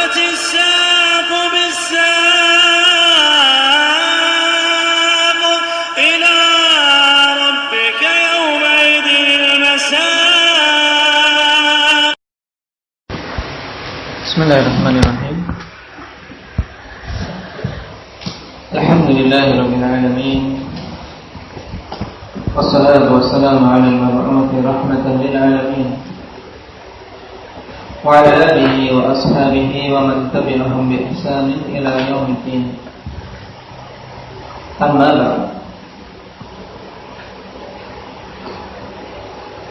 والتفت الساق بالساق إلى ربك يومئذ المساق. Bismillahirrahmanirrahim. Alhamdulillahirabbil alamin. Wassalatu wassalamu ala al-mab'uthi rahmatan lil alamin. Wa ala alihi wa ashabihi wa man tabi'ahum bi ihsanin ila yaumiddin. Amma ba'd.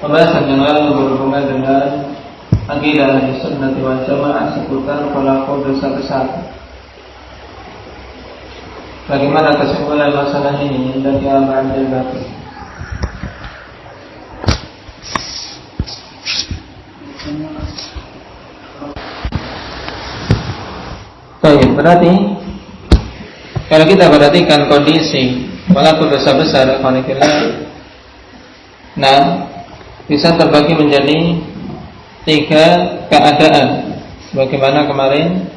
Pembahasan yang lalu berhubungan dengan akidah Ahlussunnah wal Jamaah seputar pelaku dosa besar. Bagaimana kesimpulan masalah ini dari Abdul Baqi? Baik, berarti kalau kita perhatikan kondisi pelaku dosa besar, nah bisa terbagi menjadi 3 keadaan sebagaimana kemarin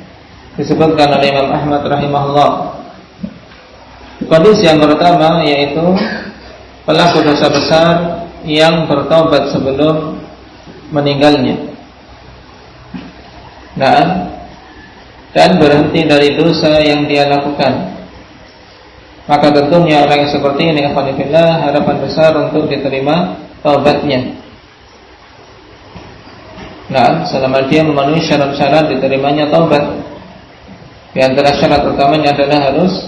disebutkan oleh Imam Ahmad rahimahullah. Kondisi yang pertama yaitu pelaku dosa besar yang bertaubat sebelum meninggalnya, nah, dan berhenti dari dosa yang dia lakukan. Maka tentunya orang yang seperti ini alhamdulillah harapan besar untuk diterima taubatnya. Nah, selama dia memenuhi syarat-syarat diterimanya taubat. Di antara syarat utamanya adalah harus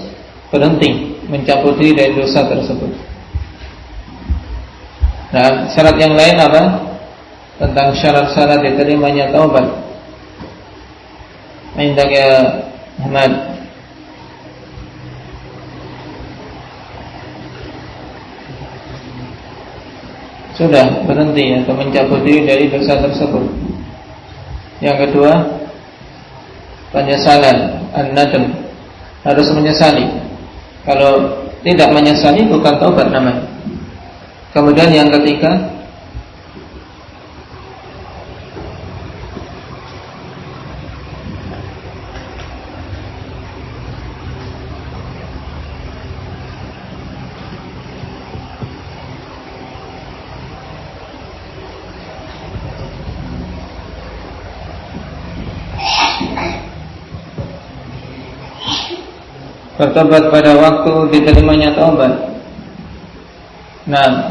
berhenti mencabut diri dari dosa tersebut. Nah, syarat yang lain apa? Tentang syarat-syarat diterimanya taubat. Indak ya Ahmad. Sudah berhenti atau mencabut diri dari dosa tersebut. Yang kedua, penyesalan, an-nadam, harus menyesali. Kalau tidak menyesali bukan taubat namanya. Kemudian yang ketiga, bertobat pada waktu diterimanya taubat. Nah,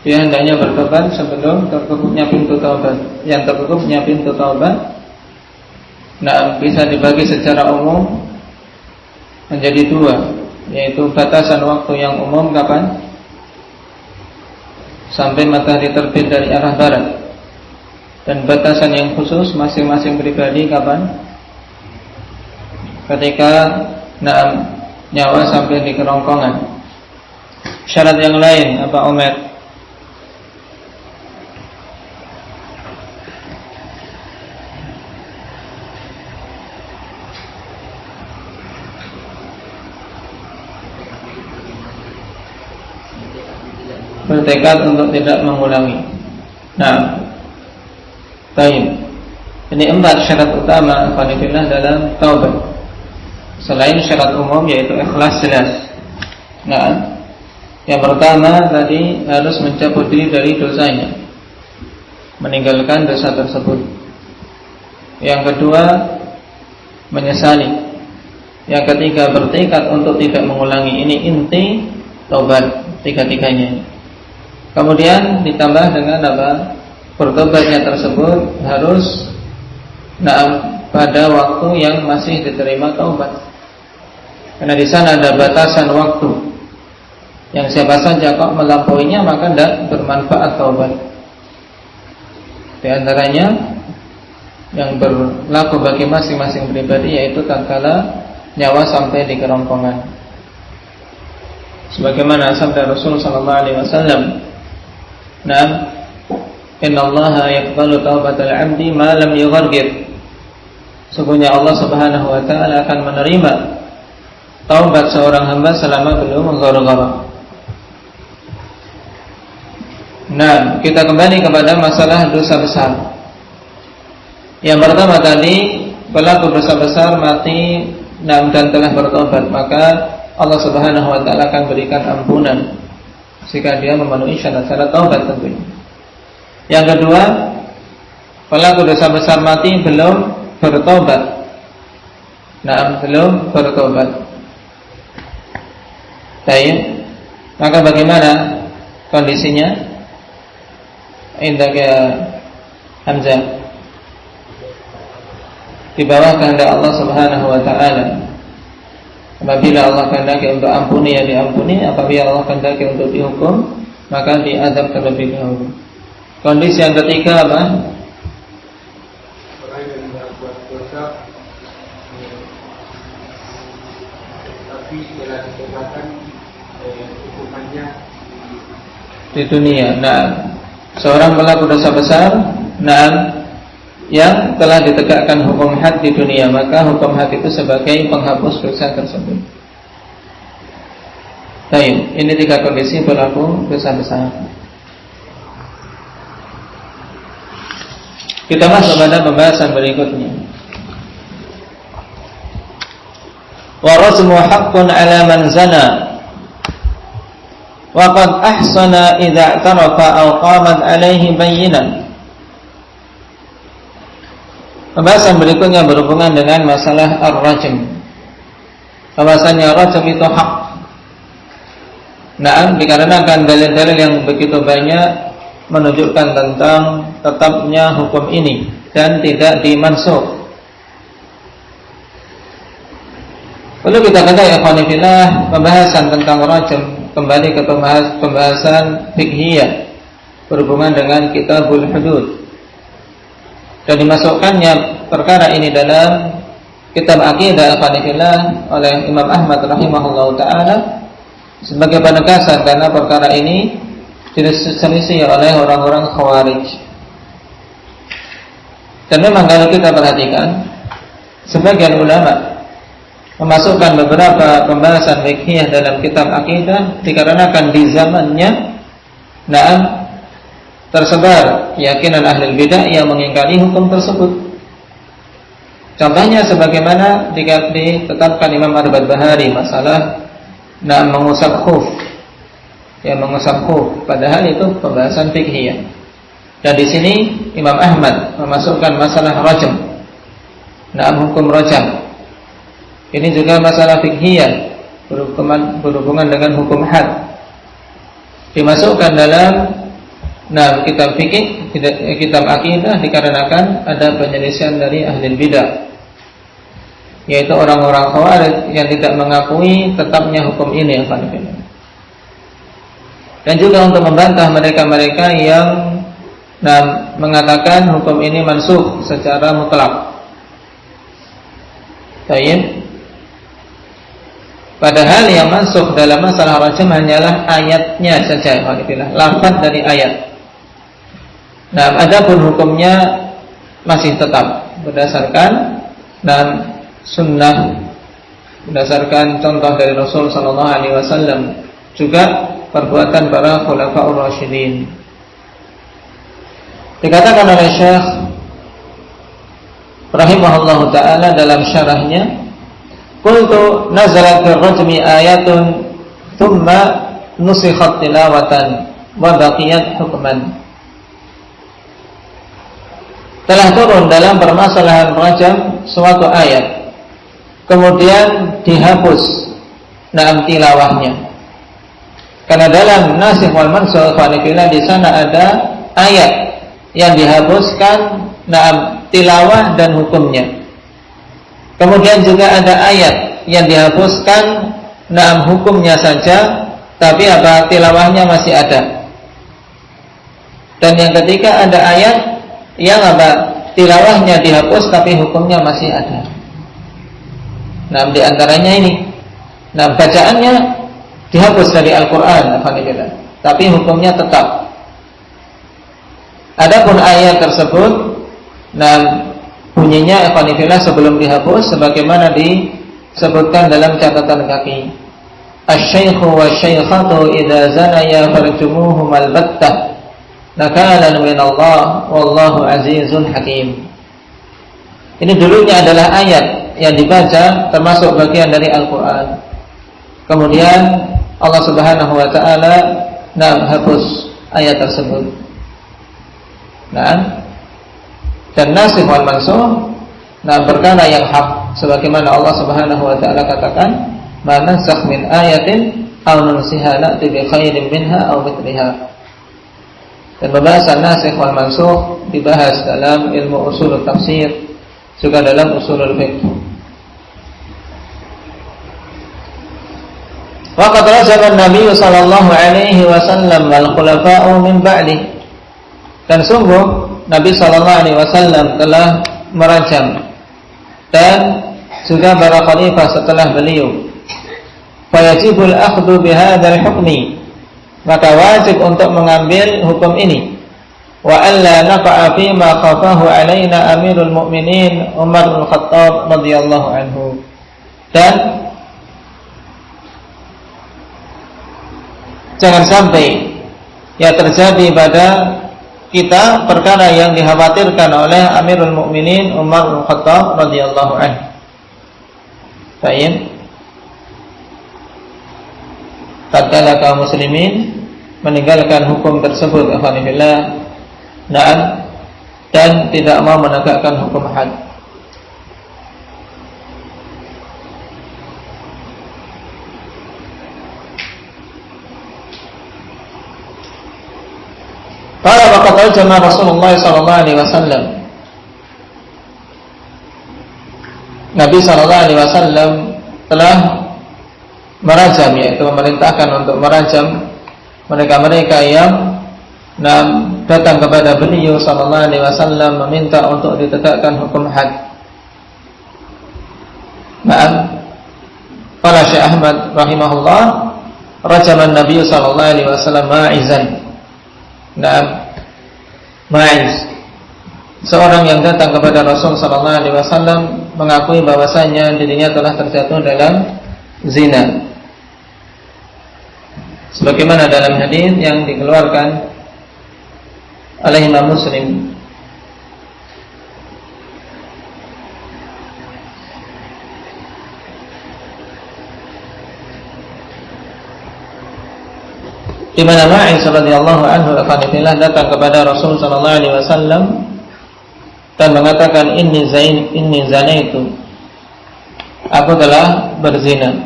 dia hendaknya bertobat sebelum tertutupnya pintu taubat. Yang tertutupnya pintu taubat, nah, bisa dibagi secara umum menjadi 2, yaitu batasan waktu yang umum kapan? Sampai matahari terbit dari arah barat. Dan batasan yang khusus masing-masing pribadi kapan? Ketika nyawa sampai di kerongkongan. Syarat yang lain apa Umar? Bertekad untuk tidak mengulangi. Nah, baik. Ini 4 syarat utama alhamdulillah dalam taubat. Selain syarat umum yaitu ikhlas jelas. Nah, yang pertama tadi harus mencabut diri dari dosanya, meninggalkan dosa tersebut. Yang kedua, menyesali. Yang ketiga, bertekad untuk tidak mengulangi. Ini inti taubat, 3-tiganya. Kemudian ditambah dengan apa? Bertobatnya tersebut harus pada waktu yang masih diterima taubat. Karena di sana ada batasan waktu yang siapa saja kok melampauinya maka tidak bermanfaat taubat. Di antaranya yang berlaku bagi masing-masing pribadi yaitu tatkala nyawa sampai di kerongkongan. Sebagaimana sabda Rasul sallallahu alaihi wasallam, "Nah, innallaha yaqbalu taubatal 'abdi ma lam yughargir." Sesungguhnya Allah Subhanahu wa taala akan menerima taubat seorang hamba selama belum menggaruk-garuk. Nah, kita kembali kepada masalah dosa besar. Yang pertama tadi pelaku dosa besar mati dan telah bertobat, maka Allah Subhanahu wa taala akan berikan ampunan jika dia memenuhi syarat-syarat taubat tentunya. Yang kedua, pelaku dosa besar mati belum bertobat. Belum bertobat. Baik. Maka bagaimana kondisinya? Indaka Hamzah. Di bawah kehendak Allah Subhanahu wa taala. Apabila Allah kehendaki untuk ampuni, ya diampuni. Apabila Allah kehendaki untuk dihukum, maka diazab terlebih dahulu. Kondisi yang ketiga apa? Orang yang berbuat dosa tapi telah ditegakkan hukumannya di dunia. Seorang pelaku dosa besar, yang telah ditegakkan hukum had di dunia, maka hukum had itu sebagai penghapus dosa tersebut. Baik, ini 3 kondisi pelaku dosa besar. Kita masuk pada pembahasan berikutnya. Wa rajmu haqqun 'ala man zana wa qad ahsana idza i'tarafa aw qamat 'alaihi bayyinah. Pembahasan berikutnya berhubungan dengan masalah ar-rajm. Bahwasanya rajm itu hak. Dikarenakan dalil-dalil yang begitu banyak menunjukkan tentang tetapnya hukum ini dan tidak dimansukh. Perlu kita ketahui ikhwanifillah, pembahasan tentang rajm kembali ke pembahasan fiqhiyah berhubungan dengan kitabul hudud. Dan dimasukkannya perkara ini dalam kitab Aqidah Al-Qanifillah oleh Imam Ahmad rahimahullah ta'ala sebagai penegasan, karena perkara ini diselisih oleh orang-orang Khawarij. Dan memang kalau kita perhatikan, sebagian ulama memasukkan beberapa pembahasan fiqhiyah dalam kitab Aqidah dikarenakan di zamannya tersebar keyakinan ahli bidah yang mengingkari hukum tersebut. Contohnya sebagaimana ditetapkan Imam Al-Barbahari masalah mengusap khuf. Mengusap khuf, padahal itu pembahasan fiqhiyah. Dan di sini Imam Ahmad memasukkan masalah rajm. Hukum rajm. Ini juga masalah fiqhiyah berhubungan dengan hukum had. Dimasukkan dalam kitab fikih, kitab akidah, dikarenakan ada penyelesaian dari ahli bidah, yaitu orang-orang Khawarij yang tidak mengakui tetapnya hukum ini. Dan juga untuk membantah mereka-mereka yang mengatakan hukum ini mansukh secara mutlak. Baik. Padahal yang mansukh dalam masalah rajm hanyalah ayatnya saja, lafaz dari ayat. Adapun hukumnya masih tetap berdasarkan sunnah, berdasarkan contoh dari Rasul sallallahu alaihi wasallam, juga perbuatan para khulafaur rasyidin. Dikatakan oleh Syekh rahimahullahu taala dalam syarahnya, qultu nazalat fil rajmi ayatun thumma nusikhat tilawatan wa baqiyat hukman. Telah turun dalam permasalahan rajam suatu ayat, kemudian dihapus tilawahnya. Karena dalam nasikh wal mansukh di sana ada ayat yang dihapuskan tilawah dan hukumnya. Kemudian juga ada ayat yang dihapuskan hukumnya saja, tapi tilawahnya masih ada. Dan yang ketiga ada ayat yang tilawahnya dihapus tapi hukumnya masih ada. Di antaranya ini, bacaannya dihapus dari Al-Quran, tapi hukumnya tetap. Adapun ayat tersebut, bunyinya sebelum dihapus, sebagaimana disebutkan dalam catatan kaki. Asy-syaikhu wasy-syaikhatu idza zanaya farjumuhum al-battah. Nakalan min Allah wallahu azizun hakim. Ini dulunya adalah ayat yang dibaca termasuk bagian dari Al-Quran. Kemudian Allah Subhanahu wa ta'ala hapus ayat tersebut. Dan nasikh wal mansukh perkara yang hak, sebagaimana Allah Subhanahu wa ta'ala katakan, ma nansakh min ayatin aw nunsiha na'ti bi khairin minha aw mithliha. Dan pembahasan nasikh wal mansukh dibahas dalam ilmu ushul tafsir, juga dalam ushul fiqh. Waqad rajama an-nabiy sallallahu alaihi wasallam wal khulafa'u min ba'di. Dan sungguh Nabi sallallahu alaihi wasallam telah merajam dan juga para khalifah setelah beliau. Fayajibul akhdhu bihadzal hukmi, maka wajib untuk mengambil hukum ini. Wa alla naqa'a fi ma khafahu alaina Amirul Mukminin Umar bin Khattab radhiyallahu anhu. Dan jangan sampai terjadi pada kita perkara yang dikhawatirkan oleh Amirul Mukminin Umar bin Khattab radhiyallahu anhu. Baik. Tatkala kaum muslimin meninggalkan hukum tersebut, alhamdulillah, dan tidak mau menegakkan hukum had. Qala waqad rajama Rasulullah sallallahu alaihi wasallam. Nabi sallallahu alaihi wasallam telah merajam, yaitu memerintahkan untuk merajam mereka-mereka yang datang kepada beliau sallallahu alaihi wasallam meminta untuk ditegakkan hukum had. Qala Syekh Ahmad rahimahullah, rajama Nabi sallallahu alaihi wasallam ma'izan. Ma'iz, seorang yang datang kepada Rasul sallallahu alaihi wasallam mengakui bahwasanya dirinya telah terjatuh dalam zina. Sebagaimana dalam hadis yang dikeluarkan oleh Imam Muslim. Di mana Ma'iz radhiyallahu anhu datang kepada Rasul sallallahu alaihi wasallam dan mengatakan inni zanaitu, aku telah berzina.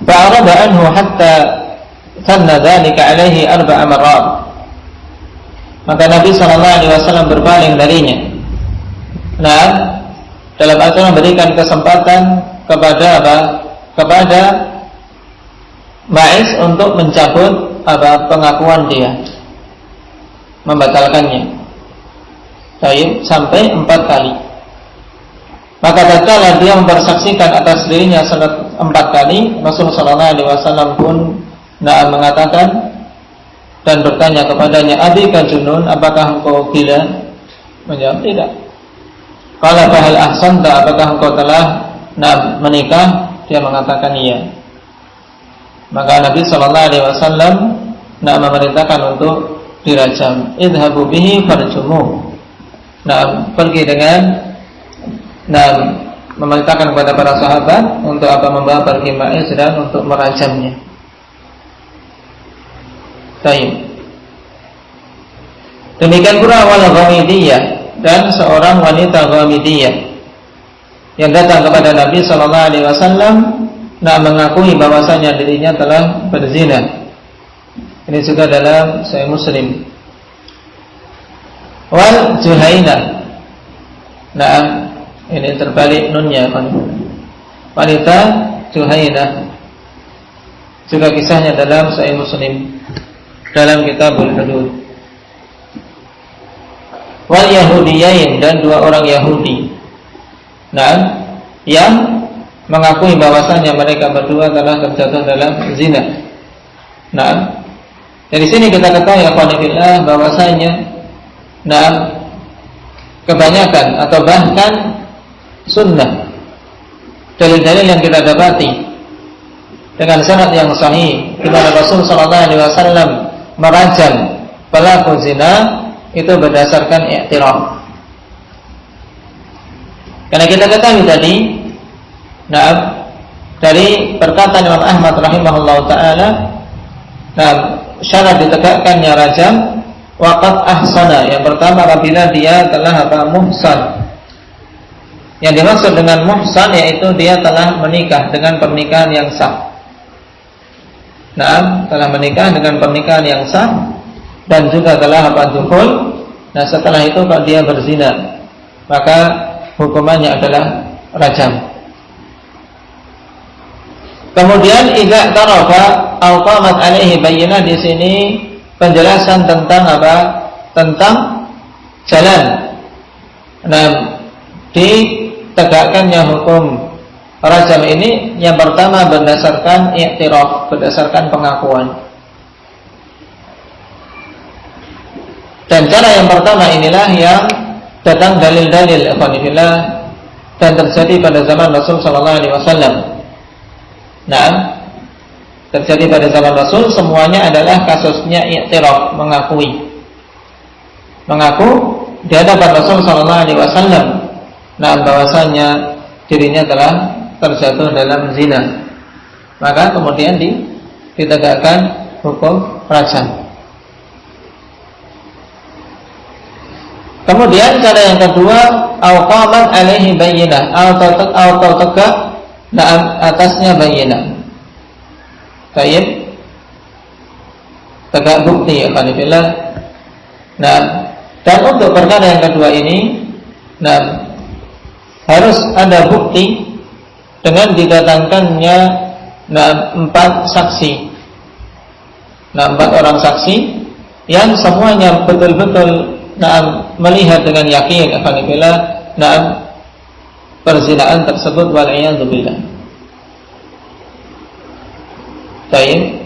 Fa'arada anhu hatta sanna dzalika alaihi arba'a marrat. Maka Nabi sallallahu alaihi wasallam berpaling darinya. Dalam arti memberikan kesempatan kepada kepada Ma'iz untuk mencabut pengakuan dia, membatalkannya. Baik, sampai 4 kali. Maka tatkala dia mempersaksikan atas dirinya 4 kali, Rasulullah sallallahu alaihi wasallam pun mengatakan dan bertanya kepadanya, "Abika junun, apakah engkau gila?" Menjawab, "Tidak." Qala fa hal ahsanta, apakah engkau telah menikah? Dia mengatakan iya. Maka Nabi sallallahu alaihi wasallam memerintahkan untuk dirajam. Idhabu bihi farjumuh. Pergi dengan memerintahkan kepada para sahabat untuk membawa pergi Ma'iz dan untuk merajamnya. Baik. Demikian pula wal Ghamidiyah, dan seorang wanita Ghamidiyah yang datang kepada Nabi sallallahu alaihi wasallam mengakui bahwasanya dirinya telah berzina. Ini juga dalam Sahih Muslim. Wal Juhainah. Ini terbalik nunnya. Wanita Juhainah. Juga kisahnya dalam Sahih Muslim, dalam Kitabul Hudud. Wal Yahudiyain, dan 2 orang Yahudi. Yang mengakui bahwasanya mereka berdua telah terjatuh dalam zina. Dari sini kita ketahui alhamdulillah bahwasanya kebanyakan atau bahkan sunnah, dalil-dalil yang kita dapati dengan sanad yang sahih di mana Rasul sallallahu alaihi wasallam merajam pelaku zina itu berdasarkan i'tiraf. Karena kita ketahui tadi, dari perkataan Imam Ahmad rahimahullah taala, syarat ditegakkannya rajam waqad ahsana. Yang pertama apabila dia telah muhsan. Yang dimaksud dengan muhsan yaitu dia telah menikah dengan pernikahan yang sah. Telah menikah dengan pernikahan yang sah dan juga telah dukhul. Nah, setelah itu kalau dia berzina, maka hukumannya adalah rajam. Kemudian idza tarafa aw qamat alaihi bayyinah, di sini penjelasan tentang apa? Tentang jalan. Nah, ditegakkannya hukum rajam ini yang pertama berdasarkan i'tiraf, berdasarkan pengakuan. Dan cara yang pertama inilah yang datang dalil-dalil ikhwanillah dan terjadi pada zaman Rasul sallallahu alaihi wasallam. Nah, terjadi pada zaman Rasul semuanya adalah kasusnya i'tiraf, mengaku di hadapan Rasul sallallahu alaihi wasallam bahwasanya dirinya telah terjatuh dalam zina. Maka kemudian ditegakkan hukum rajam. Kemudian cara yang kedua, au qamat alaihi bayyinah, atau tegak atasnya bayyinah. Baik. Tegak bukti ya qanibillah. Nah, dan untuk perkara yang kedua ini, harus ada bukti dengan didatangkannya 4 saksi. 4 orang saksi yang semuanya betul-betul melihat dengan yakin alhamdulillah perzinaan tersebut wal'iyadu billah. Baik,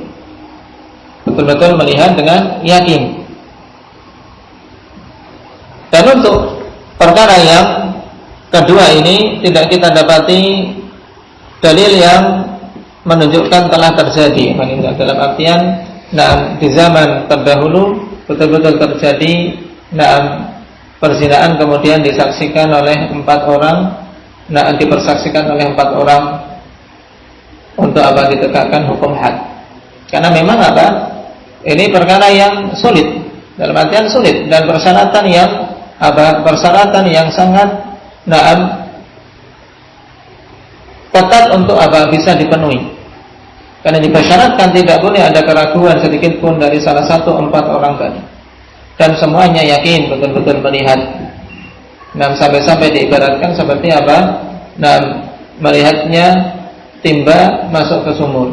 betul-betul melihat dengan yakin. Dan untuk perkara yang kedua ini tidak kita dapati dalil yang menunjukkan telah terjadi. Dalam artian di zaman terdahulu betul-betul terjadi perzinaan kemudian disaksikan oleh 4 orang, dipersaksikan oleh 4 orang untuk apa? Ditegakkan hukum had. Karena memang apa? Ini perkara yang sulit, dalam artian sulit, dan persyaratan yang apa? Persyaratan yang sangat ketat untuk apa? Bisa dipenuhi. Karena dipersyaratkan tidak boleh ada keraguan sedikit pun dari salah satu 4 orang tadi. Dan semuanya yakin betul-betul melihat. Sampai-sampai diibaratkan seperti apa? Melihatnya timba masuk ke sumur.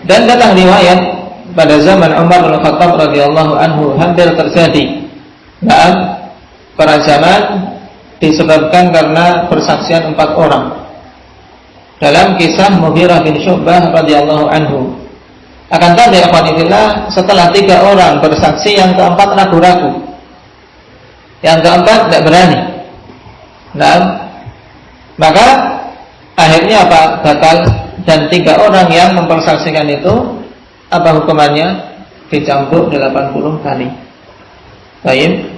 Dan datang riwayat pada zaman Umar bin Khattab radhiyallahu anhu hampir terjadi perajaman disebabkan karena persaksian 4 orang. Dalam kisah Mughirah bin Syu'bah radhiyallahu anhu. Akan tadi akhwanillah, setelah 3 orang bersaksi, yang keempat ragu-ragu, yang keempat tidak berani. Maka akhirnya apa? Batal. Dan 3 orang yang mempersaksikan itu apa hukumannya? Dicambuk 80 kali. Baik.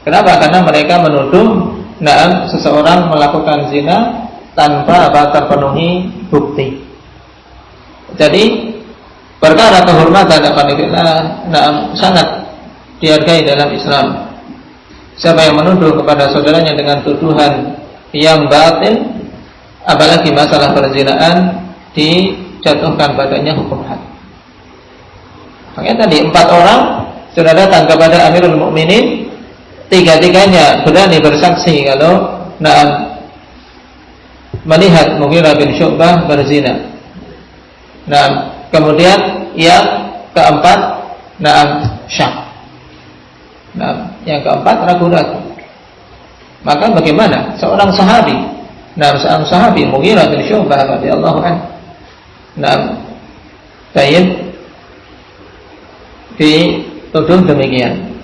Kenapa? Karena mereka menuduh seseorang melakukan zina tanpa apa? Terpenuhi bukti. Jadi perkara kehormatan sangat dihargai dalam Islam. Siapa yang menuduh kepada saudaranya dengan tuduhan yang batil, apalagi masalah perzinaan, dijatuhkan padanya hukum had. Makanya tadi 4 orang sudah datang kepada Amirul Mukminin, 3-tiganya berani bersaksi kalau melihat Mughirah bin Syu'bah berzina. Kemudian yang keempat syak. Yang keempat ragu-ragu. Maka bagaimana seorang sahabi, seorang sahabi Mughirah bin Syu'bah radhiyallahu anhu, dituduh demikian.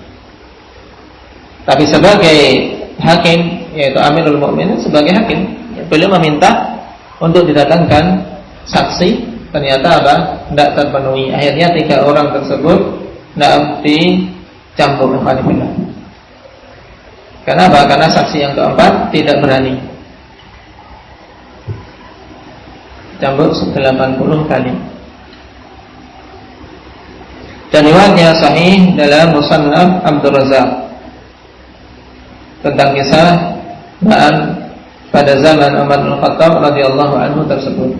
Tapi sebagai hakim, yaitu Amirul Mukminin sebagai hakim, beliau meminta untuk didatangkan saksi. Ternyata apa? Tidak terpenuhi. Akhirnya 3 orang tersebut dicampur. Kenapa? Karena saksi yang keempat tidak berani. Cambuk 80 kali. Dan riwayatnya sahih dalam Musannaf Abdul Razzaq tentang kisah pada zaman Umar bin Khattab radhiyallahu anhu tersebut.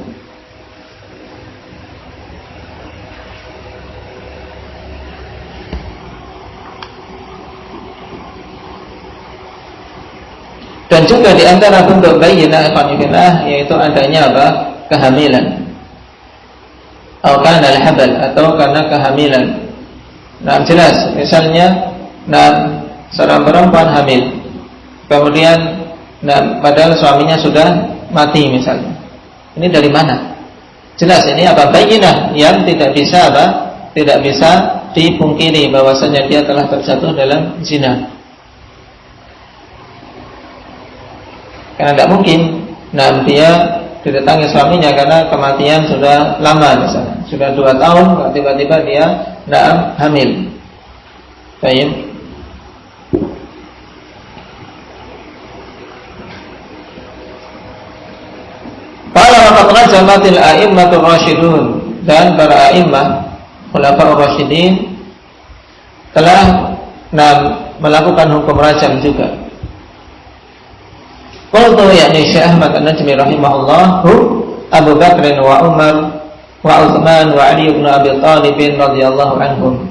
Dan juga di antara bentuk bayyinah ikhwanillah yaitu adanya apa? Kehamilan. Atau karena al-habal atau karena kehamilan. Nah, jelas misalnya seorang perempuan hamil. Kemudian padahal suaminya sudah mati misalnya. Ini dari mana? Jelas ini apa? Bayyinah yang tidak bisa apa? Tidak bisa dipungkiri bahwasanya dia telah terjatuh dalam zina. Karena tidak mungkin dia didatangi suaminya karena kematian sudah lama misalnya, sudah 2 tahun, tiba-tiba dia hamil. Baik. Qala wa qad rajamatil a'immatur rasyidun, dan para a'immah khulafaur rasyidin telah melakukan hukum rajam juga. Qultu yakni Syekh Ahmad An-Najmi rahimahullah Abu Bakr wa Umar wa Utsman wa Ali bin Abi Thalib radhiyallahu anhum.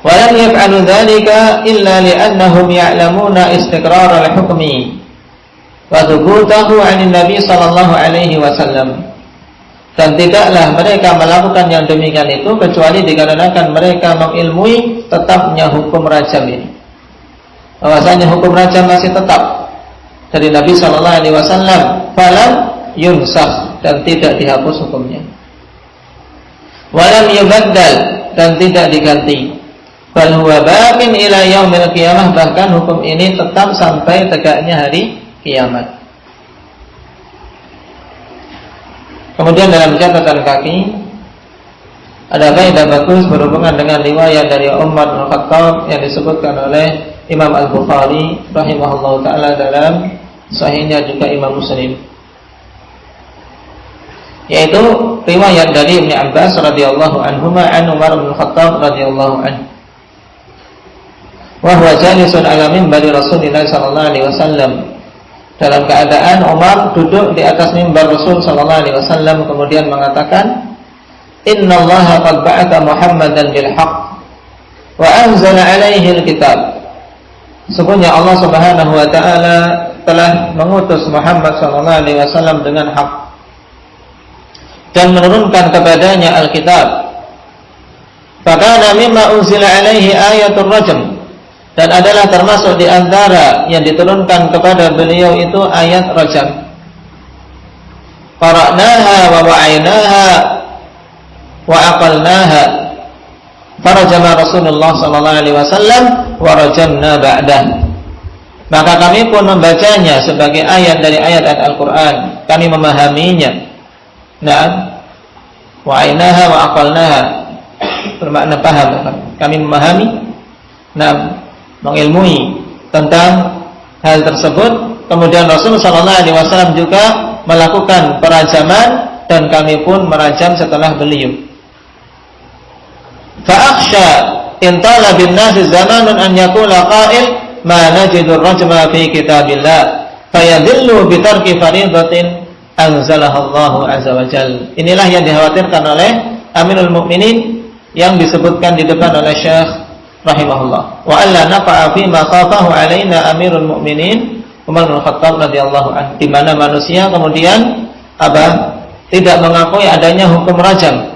Wa lam yaf'alu dhalika illa li'annahum ya'lamuna istiqrar al-hukmi wa thubutahu 'an Nabi sallallahu alaihi wasallam. Dan tidaklah mereka melakukan yang demikian itu kecuali dikarenakan mereka mengilmui tetapnya hukum rajam ini. Bahwasanya hukum rajam masih tetap dari Nabi sallallahu alaihi wasallam, falam yunsakh, dan tidak dihapus hukumnya. Walam yubaddal, dan tidak diganti. Bal huwa baqin ila yaumil qiyamah, bahkan hukum ini tetap sampai tegaknya hari kiamat. Kemudian dalam catatan kaki ada kaidah bagus berhubungan dengan riwayat dari Umar bin Khattab yang disebutkan oleh Imam Al-Bukhari rahimahullah ta'ala dalam sahihnya juga Imam Muslim, yaitu riwayat dari Ibnu Abbas radhiyallahu anhuma an Umar bin Khattab radhiyallahu anhu wa huwa jalisun ala minbari Rasulillah sallallahu alaihi wasallam, dalam keadaan Umar duduk di atas mimbar Rasul sallallahu alaihi wasallam kemudian mengatakan, innallaha qad ba'atha Muhammadan bil haqq wa anzala alaihi al-kitab. Sesungguhnya Allah Subhanahu wa taala telah mengutus Muhammad sallallahu alaihi wasallam dengan hak dan menurunkan kepadanya Alkitab. Fakana mimma unzila alaihi ayatul rajm, dan adalah termasuk di antara yang diturunkan kepada beliau itu ayat rajam. Qara'naha wa wa'aynaha wa aqalnaha. Farajama Rasulullah sallallahu alaihi wasallam wa rajamna ba'dah. Maka kami pun membacanya sebagai ayat dari ayat Al-Qur'an. Kami memahaminya. Wa'aynaha wa aqalnaha, bermakna paham. Kami memahami, mengilmui tentang hal tersebut. Kemudian Rasul sallallahu alaihi wasallam juga melakukan perajaman dan kami pun merajam setelah beliau. Fa'akhsha in tala bin nasi zamanun an yaqula qa'il ma najidu ar-rajma fi kitabillah fayadillu bi tarki fariidatin anzalaha Allah azza wa jalla. Inilah yang dikhawatirkan oleh Amirul Mukminin yang disebutkan di depan oleh Syekh rahimahullah. Wa alla nafa'a fi ma khafahu alaina Amirul Mukminin Umar bin Khattab radhiyallahu anhu, di mana manusia kemudian tidak mengakui adanya hukum rajam.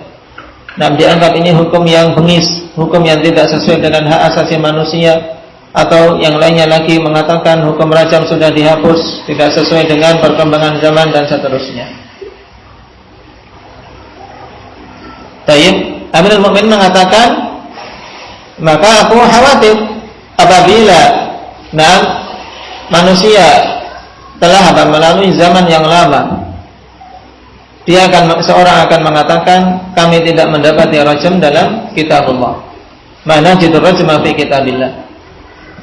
Dianggap ini hukum yang bengis, hukum yang tidak sesuai dengan hak asasi manusia, atau yang lainnya lagi mengatakan hukum rajam sudah dihapus, tidak sesuai dengan perkembangan zaman dan seterusnya. Tayyib, Amirul Mukminin mengatakan, maka aku khawatir apabila manusia telah melalui zaman yang lama, seorang akan mengatakan kami tidak mendapati rajam dalam kitabullah. Mana jidur rajma fi kitabillah.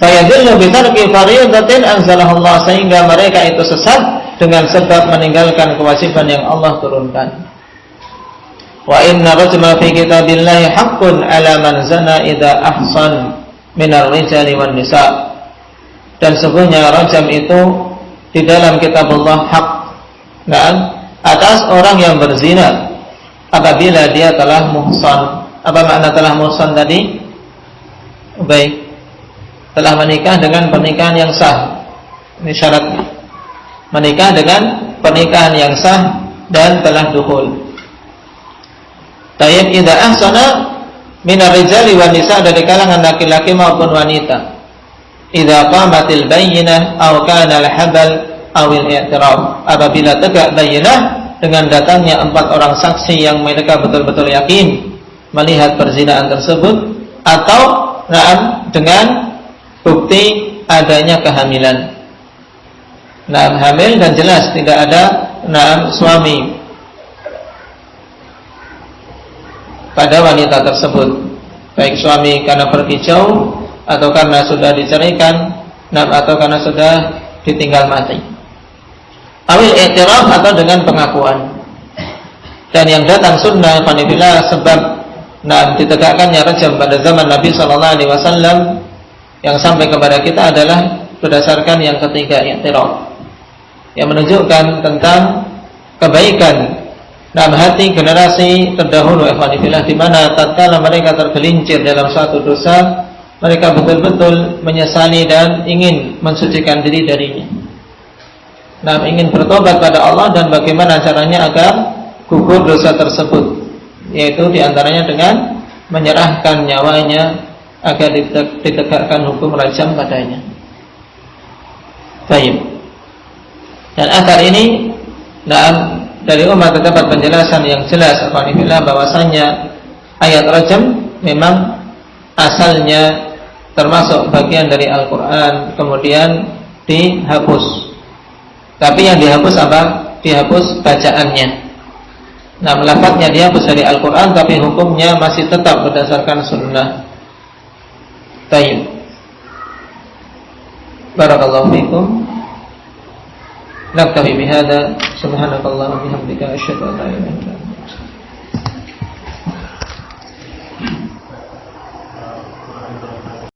Fayadillu bitarki fariidatin anzalahu Allah, sehingga mereka itu sesat dengan sebab meninggalkan kewajiban yang Allah turunkan. Wa inna rajma fi kitabillahi haqqun 'ala man zana idza ahsan minar rijali wan nisa. Dan sesungguhnya rajam itu di dalam kitabullah hak, atas orang yang berzina apabila dia telah muhsan. Apa makna telah muhsan tadi? Baik, telah menikah dengan pernikahan yang sah. Ini syaratnya, menikah dengan pernikahan yang sah dan telah dukhul. Tayyib idza ahsana minar rijali wan nisa, dari kalangan laki-laki maupun wanita. Idza qamatil bayyinah aw kana al-habal aw al-i'tiraf, apabila tegak bayyinah dengan datangnya 4 orang saksi yang mereka betul-betul yakin melihat perzinahan tersebut, atau dengan bukti adanya kehamilan. Hamil dan jelas tidak ada suami pada wanita tersebut, baik suami karena pergi jauh atau karena sudah diceraikan, atau karena sudah ditinggal mati, awil i'tiraf, atau dengan pengakuan. Dan yang datang sunnah fanifillah sebab ditegakkannya rajam pada zaman Nabi SAW yang sampai kepada kita adalah berdasarkan yang ketiga, i'tiraf, yang menunjukkan tentang kebaikan dalam hati generasi terdahulu, di mana tatkala mereka tergelincir dalam suatu dosa, mereka betul-betul menyesali dan ingin mensucikan diri darinya. Ingin bertobat pada Allah, dan bagaimana caranya agar gugur dosa tersebut, yaitu diantaranya dengan menyerahkan nyawanya agar ditegakkan hukum rajam padanya. Baik. Dan akar ini dari umat terdapat penjelasan yang jelas bahwasanya ayat rajam memang asalnya termasuk bagian dari Al-Quran, kemudian dihapus. Tapi yang dihapus apa? Dihapus bacaannya. Lafadznya dihapus dari Al-Quran, tapi hukumnya masih tetap berdasarkan sunnah. Baik. Barakallahu fikum. Naktafi bihada. Subhanakallahumma wa bihamdika asyhadu an la ilaha illa anta